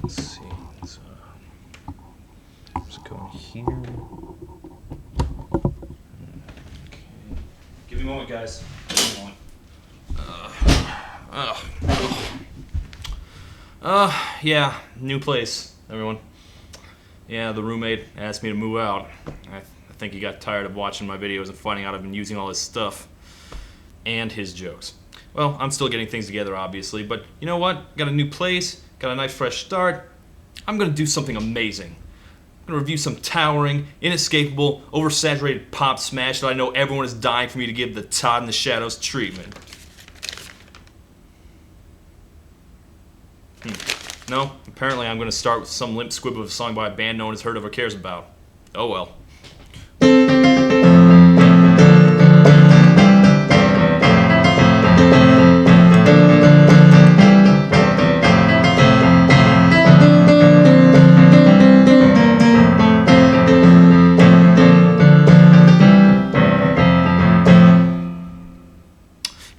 let's see. Let's go here. Okay. Give me a moment, guys. Give me a moment. Yeah, new place, everyone. Yeah, the roommate asked me to move out. I think he got tired of watching my videos and finding out I've been using all his stuff. And his jokes. Well, I'm still getting things together, obviously, but you know what? Got a new place, got a nice fresh start. I'm gonna do something amazing. I'm gonna review some towering, inescapable, oversaturated pop smash that I know everyone is dying for me to give the Todd in the Shadows treatment. No, apparently I'm gonna start with some limp squib of a song by a band no one has heard of or cares about. Oh well.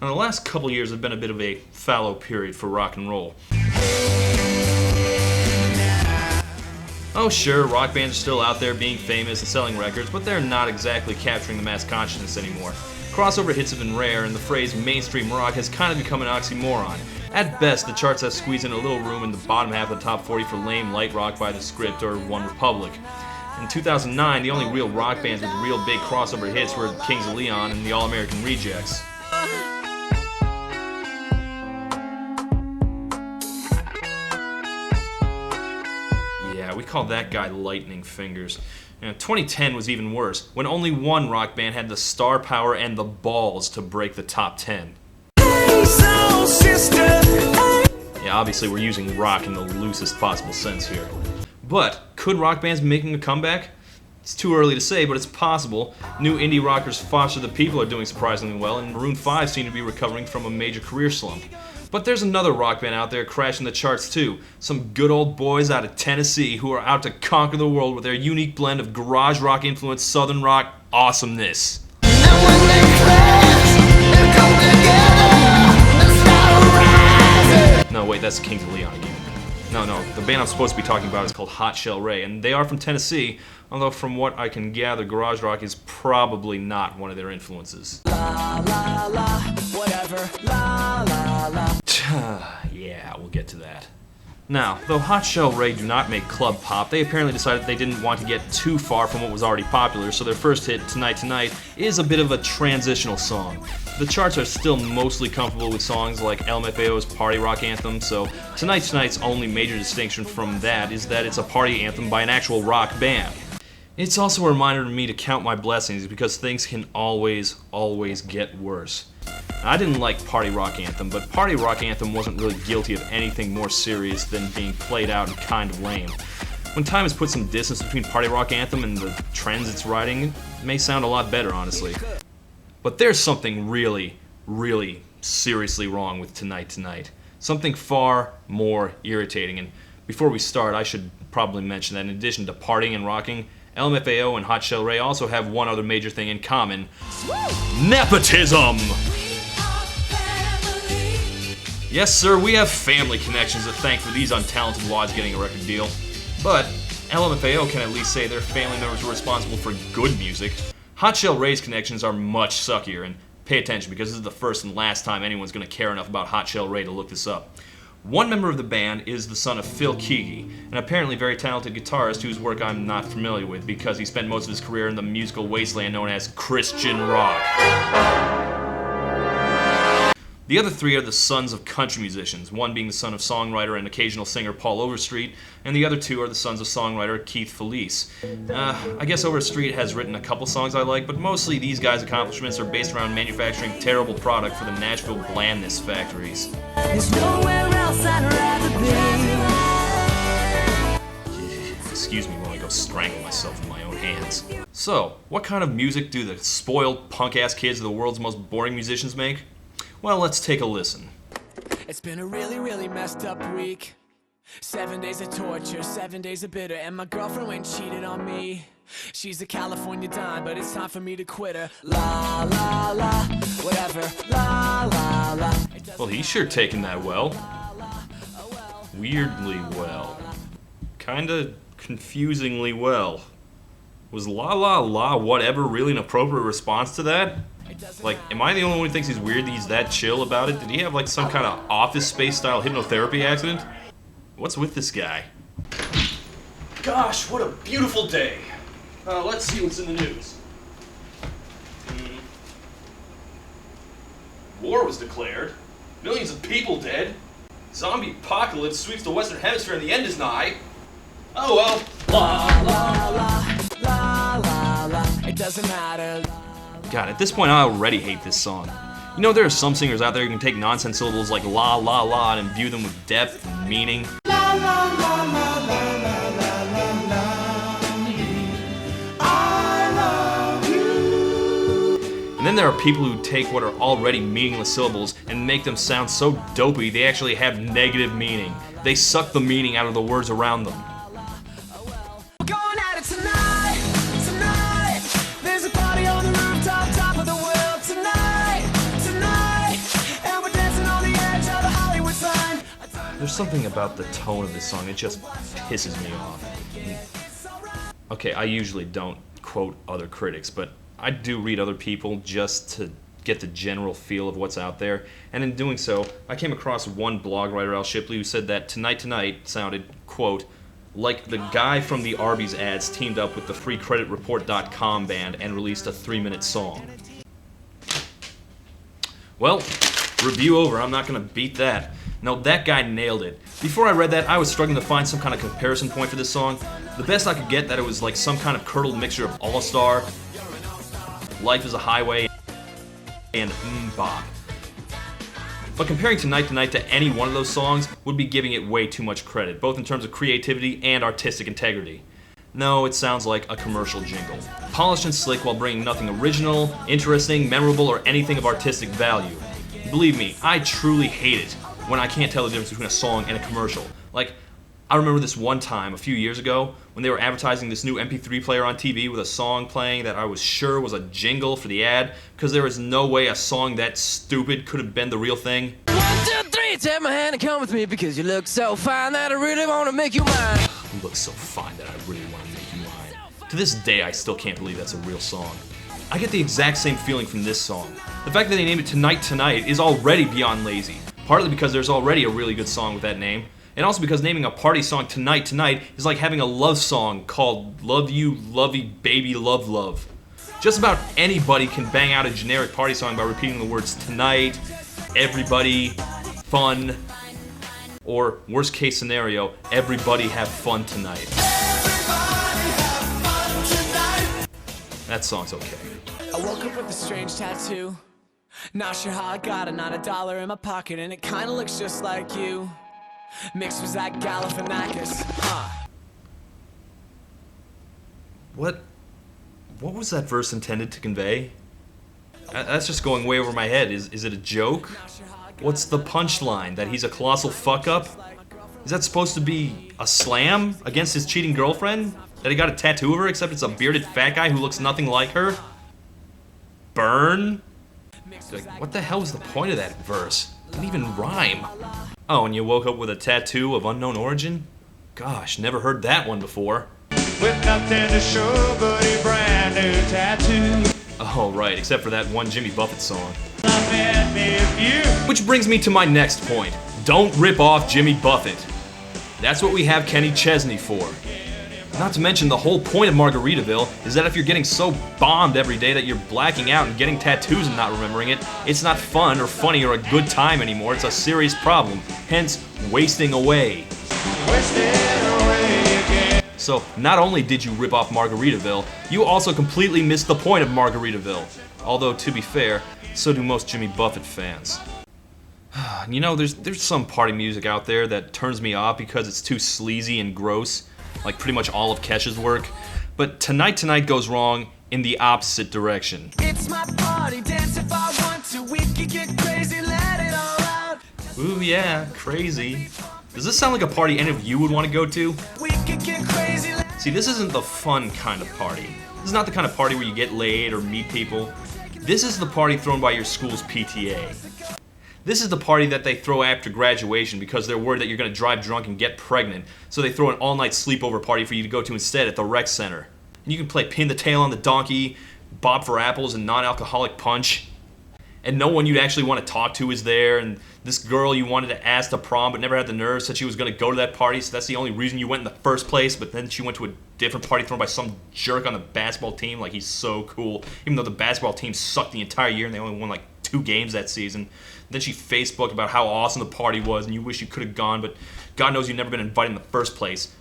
Now, the last couple years have been a bit of a fallow period for rock and roll. Oh sure, rock bands are still out there being famous and selling records, but they're not exactly capturing the mass consciousness anymore. Crossover hits have been rare, and the phrase mainstream rock has kind of become an oxymoron. At best, the charts have squeezed in a little room in the bottom half of the top 40 for lame light rock by The Script or One Republic. In 2009, the only real rock bands with real big crossover hits were Kings of Leon and the All-American Rejects. Yeah, we call that guy Lightning Fingers. 2010 was even worse, when only one rock band had the star power and the balls to break the top 10. Yeah, obviously we're using rock in the loosest possible sense here. But, could rock bands be making a comeback? It's too early to say, but it's possible. New indie rockers Foster the People are doing surprisingly well, and Maroon 5 seem to be recovering from a major career slump. But there's another rock band out there crashing the charts too. Some good old boys out of Tennessee who are out to conquer the world with their unique blend of garage rock influenced southern rock awesomeness. No, wait, that's Kings of Leon again. No, the band I'm supposed to be talking about is called Hot Shell Ray, and they are from Tennessee, although from what I can gather, garage rock is probably not one of their influences. La la la, whatever, la la la. Yeah, we'll get to that. Now, though Hot Shell Ray do not make club pop, they apparently decided they didn't want to get too far from what was already popular, so their first hit, Tonight Tonight, is a bit of a transitional song. The charts are still mostly comfortable with songs like LMFAO's party rock anthem, so Tonight Tonight's only major distinction from that is that it's a party anthem by an actual rock band. It's also a reminder to me to count my blessings because things can always get worse. I didn't like Party Rock Anthem, but Party Rock Anthem wasn't really guilty of anything more serious than being played out and kind of lame. When time has put some distance between Party Rock Anthem and the trends it's riding, it may sound a lot better, honestly. But there's something really seriously wrong with Tonight Tonight. Something far more irritating, and before we start, I should probably mention that in addition to partying and rocking, LMFAO and Hot Shell Ray also have one other major thing in common. Nepotism! Yes, sir, we have family connections to thank for these untalented wads getting a record deal. But LMFAO can at least say their family members were responsible for good music. Hot Shell Ray's connections are much suckier, and pay attention because this is the first and last time anyone's going to care enough about Hot Shell Ray to look this up. One member of the band is the son of Phil Keaggy, an apparently very talented guitarist whose work I'm not familiar with because he spent most of his career in the musical wasteland known as Christian rock. The other three are the sons of country musicians, one being the son of songwriter and occasional singer Paul Overstreet, and the other two are the sons of songwriter Keith Felice. I guess Overstreet has written a couple songs I like, but mostly these guys' accomplishments are based around manufacturing terrible product for the Nashville blandness factories. There's nowhere else I'd rather be. Excuse me while I go strangle myself in my own hands. So, what kind of music do the spoiled punk-ass kids of the world's most boring musicians make? Well, let's take a listen. It's been a really messed up week. 7 days of torture, 7 days of bitter, and my girlfriend went and cheated on me. She's a California dime, but it's time for me to quit her. La la la, whatever, la la la. Well, he's sure taking that well. weirdly well. Kinda confusingly well. Was la la la whatever really an appropriate response to that? Like, am I the only one who thinks he's weird that he's that chill about it? Did he have like some kind of Office Space style hypnotherapy accident? What's with this guy? Gosh, what a beautiful day. Let's see what's in the news. War was declared. Millions of people dead. Zombie apocalypse sweeps the Western Hemisphere and the end is nigh. Oh well. La la la la la la. It doesn't matter. God, at this point I already hate this song. You know, there are some singers out there who can take nonsense syllables like la la la and imbue them with depth and meaning. La la la la la la la la. I love you. And then there are people who take what are already meaningless syllables and make them sound so dopey they actually have negative meaning. They suck the meaning out of the words around them. We're going at it tonight, tonight. There's a party on the rooftop, top of the world tonight, tonight. And we're dancing on the edge of the Hollywood sign. There's something about the tone of this song that just pisses me off. Okay, I usually don't quote other critics, but I do read other people just to get the general feel of what's out there, and in doing so, I came across one blog writer, Al Shipley, who said that Tonight Tonight sounded, quote, like the guy from the Arby's ads teamed up with the FreeCreditReport.com band and released a 3-minute song. Well, review over, I'm not gonna beat that. No, that guy nailed it. Before I read that, I was struggling to find some kind of comparison point for this song. The best I could get that it was like some kind of curdled mixture of All-Star, Life is a Highway, and Bop. But comparing Tonight Tonight to any one of those songs would be giving it way too much credit, both in terms of creativity and artistic integrity. No, it sounds like a commercial jingle. Polished and slick while bringing nothing original, interesting, memorable, or anything of artistic value. Believe me, I truly hate it when I can't tell the difference between a song and a commercial. Like, I remember this one time a few years ago when they were advertising this new MP3 player on TV with a song playing that I was sure was a jingle for the ad, because there was no way a song that stupid could have been the real thing. 1, 2, 3, take my hand and come with me because you look so fine that I really want to make you mine. You look so fine that I really want to make you mine. To this day, I still can't believe that's a real song. I get the exact same feeling from this song. The fact that they named it Tonight Tonight is already beyond lazy, partly because there's already a really good song with that name, and also because naming a party song Tonight Tonight is like having a love song called Love You, Lovey, Baby, Love, Love. Just about anybody can bang out a generic party song by repeating the words tonight, everybody, fun, or worst case scenario, everybody have fun tonight. That song's okay. I woke up with a strange tattoo. Not sure how I got it, not $1 in my pocket, and it kinda looks just like you. Mixed with Zach Galifianakis, huh? What was that verse intended to convey? That's just going way over my head. Is it a joke? What's the punchline? That he's a colossal fuck-up? Is that supposed to be a slam against his cheating girlfriend? That he got a tattoo of her, except it's a bearded fat guy who looks nothing like her? Burn? Like, what the hell was the point of that verse? It didn't even rhyme. Oh, and you woke up with a tattoo of unknown origin? Gosh, never heard that one before. With nothing to show but a brand new tattoo. Oh, right, except for that one Jimmy Buffett song. I met me a few. Which brings me to my next point. Don't rip off Jimmy Buffett. That's what we have Kenny Chesney for. Not to mention, the whole point of Margaritaville is that if you're getting so bombed every day that you're blacking out and getting tattoos and not remembering it, it's not fun or funny or a good time anymore. It's a serious problem. Hence, wasting away. So, not only did you rip off Margaritaville, you also completely missed the point of Margaritaville. Although, to be fair, so do most Jimmy Buffett fans. You know, there's some party music out there that turns me off because it's too sleazy and gross, like pretty much all of Kesha's work. But Tonight Tonight goes wrong in the opposite direction. It's my party, dance if I want to. We can get crazy, let it all out. Ooh yeah, crazy. Does this sound like a party any of you would want to go to? We can get crazy. See, this isn't the fun kind of party. This is not the kind of party where you get laid or meet people. This is the party thrown by your school's PTA. This is the party that they throw after graduation because they're worried that you're going to drive drunk and get pregnant. So they throw an all-night sleepover party for you to go to instead at the rec center. And you can play pin the tail on the donkey, bob for apples, and non-alcoholic punch. And no one you'd actually want to talk to is there. And this girl you wanted to ask to prom but never had the nerve said she was going to go to that party, so that's the only reason you went in the first place. But then she went to a different party thrown by some jerk on the basketball team like he's so cool, even though the basketball team sucked the entire year and they only won like 2 games that season. Then she Facebooked about how awesome the party was and you wish you could have gone, but God knows you've never been invited in the first place.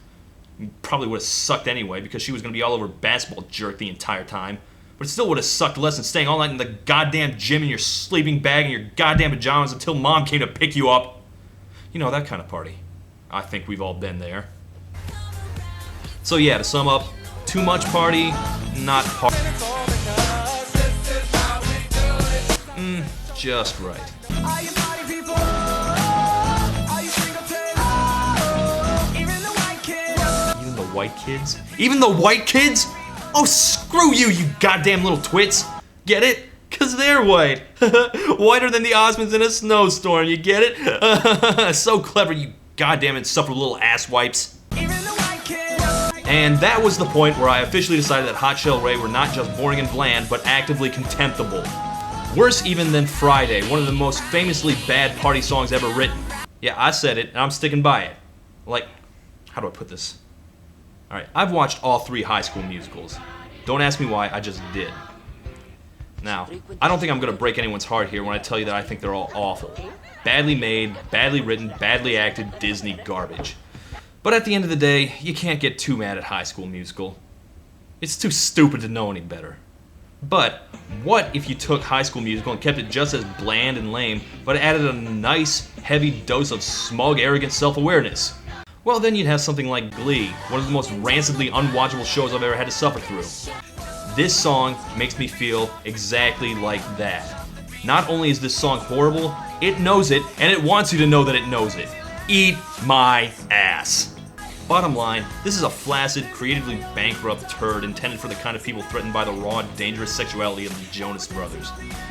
You probably would have sucked anyway because she was going to be all over basketball jerk the entire time. But it still would have sucked less than staying all night in the goddamn gym in your sleeping bag and your goddamn pajamas until mom came to pick you up. You know, that kind of party. I think we've all been there. So yeah, to sum up, too much party, not party. Just right. Are you party people? Are you singletons? Oh, even the white kids. Even the white kids? Even the white kids? Oh, screw you, you goddamn little twits. Get it? 'Cause they're white. Whiter than the Osmonds in a snowstorm, you get it? So clever, you goddamn insufferable little asswipes. Even the white kids. And that was the point where I officially decided that Hot Chelle Ray were not just boring and bland, but actively contemptible. Worse even than Friday, one of the most famously bad party songs ever written. Yeah, I said it, and I'm sticking by it. Like, how do I put this? Alright, I've watched all 3 High School Musicals. Don't ask me why, I just did. Now, I don't think I'm gonna break anyone's heart here when I tell you that I think they're all awful. Badly made, badly written, badly acted Disney garbage. But at the end of the day, you can't get too mad at High School Musical. It's too stupid to know any better. But what if you took High School Musical and kept it just as bland and lame, but added a nice, heavy dose of smug, arrogant self-awareness? Well, then you'd have something like Glee, one of the most rancidly unwatchable shows I've ever had to suffer through. This song makes me feel exactly like that. Not only is this song horrible, it knows it, and it wants you to know that it knows it. Eat my ass. Bottom line, this is a flaccid, creatively bankrupt turd intended for the kind of people threatened by the raw, dangerous sexuality of the Jonas Brothers.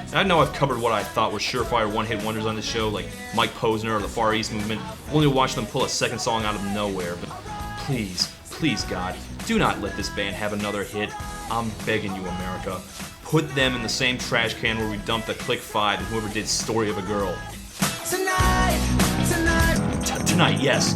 And I know I've covered what I thought were surefire one-hit wonders on this show, like Mike Posner or the Far East Movement, only to watch them pull a second song out of nowhere. But please, please God, do not let this band have another hit. I'm begging you, America. Put them in the same trash can where we dumped the Click 5 and whoever did Story of a Girl. Tonight, Tonight, yes.